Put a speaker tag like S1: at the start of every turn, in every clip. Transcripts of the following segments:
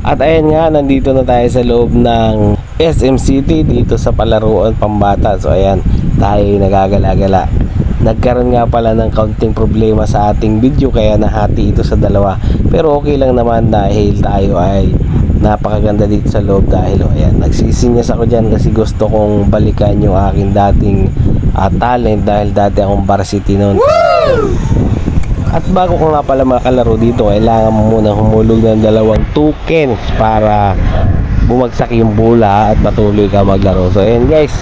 S1: At ayan nga, nandito na tayo sa loob ng SM City dito sa Palaruan Pambata. So ayan, tayo nagagala-gala. Nagkaroon nga pala ng kaunting problema sa ating video kaya nahati ito sa dalawa. Pero okay lang naman dahil tayo ay napakaganda dito sa loob. Dahil ayan, nagsisinyas ako dyan kasi gusto kong balikan yung aking dating talent dahil dati akong varsity noon. At bago ko nga pala makalaro dito, kailangan mo muna humulog ng 2 tokens para bumagsak yung bola at patuloy ka maglaro. So ayan guys,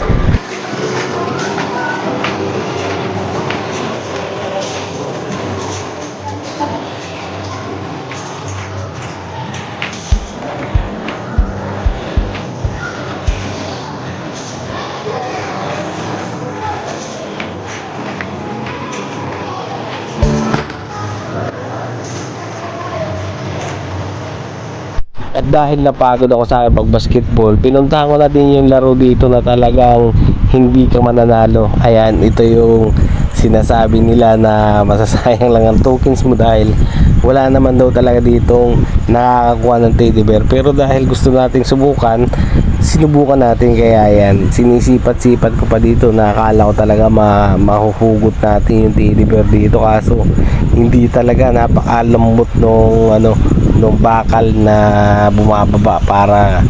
S1: at dahil napagod ako sa akin pag-basketball, pinuntahan ko na din yung laro dito na talagang hindi ka mananalo. Ayan, ito yung sinasabi nila na masasayang lang ang tokens mo dahil wala naman daw talaga ditong nakakakuha ng teddy bear. Pero dahil gusto nating subukan, sinubukan natin. Kaya yan, sinisipat-sipat ko pa dito. Nakakala ko talaga mahuhugot natin yung teddy bear dito. Kaso hindi talaga, napakalambot nung bakal na bumababa para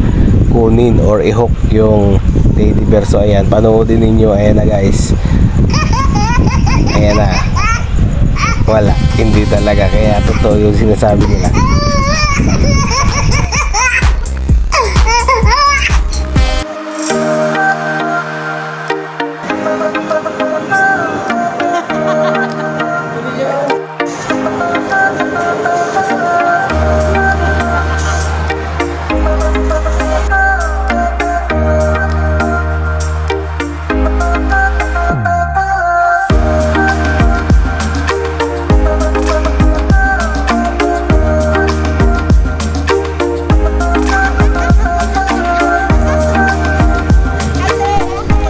S1: kunin or i-hook yung teddy bear. So ayan, panoodin ninyo. Ayan na guys, ayan na, wala, hindi talaga. Kaya totoo yung sinasabi nila.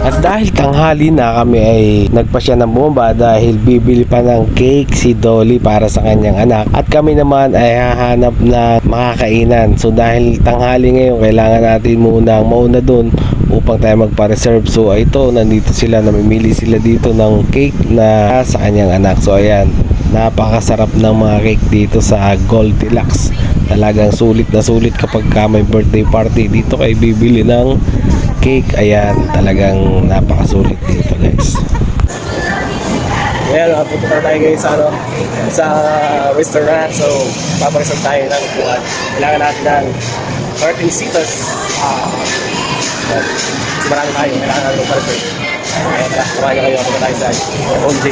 S1: At dahil tanghali na, kami ay nagpasya ng bumaba dahil bibili pa ng cake si Dolly para sa kanyang anak. At kami naman ay hahanap na makakainan. So dahil tanghali ngayon, kailangan natin mauna doon upang tayo magpa-reserve. So ito, nandito sila, namimili sila dito ng cake na sa kanyang anak. So ayan, napakasarap ng mga cake dito sa Goldilocks. Talagang sulit na sulit kapag may birthday party. Dito kayo bibili ng cake. Ayan, talagang napakasulit dito guys.
S2: Well, punta na tayo guys sa restaurant. So papareserve tayo ng upuan. Kailangan natin ng 13 seaters. Kasi marami tayo, kailangan natin pareserve. Kaya tara, kumain kayo. Punta tayo sa OJ.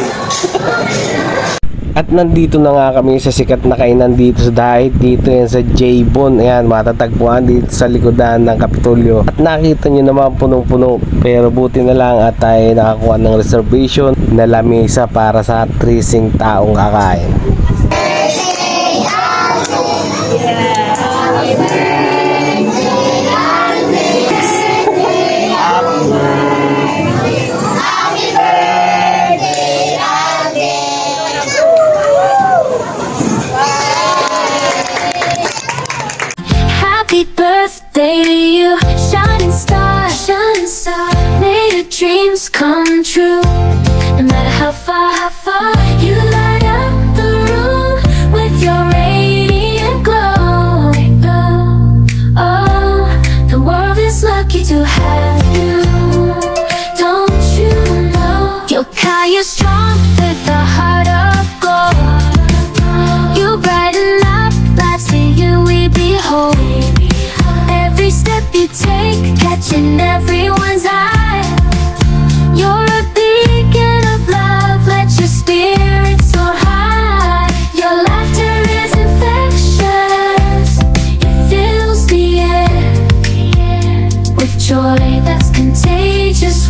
S1: At nandito na nga kami sa sikat na kainan dito sa Dahit. Dito yan sa J-Bon. Ayan, matatagpuan dito sa likodan ng Kapitolyo. At nakita nyo naman punong-puno. Pero buti na lang at tayo nakakuha ng reservation na lamesa para sa 30 taong kakain.
S3: Happy birthday to you, shining star, may your dreams come true. No matter how far you light up the room with your radiant glow. Oh, the world is lucky to have you. Don't you know you're kind, you're strong with a heart of gold. You brighten up lives to you we behold. Every step you take, catching everyone's eye. You're a beacon of love, let your spirit soar high. Your laughter is infectious, it fills the air with joy that's contagious.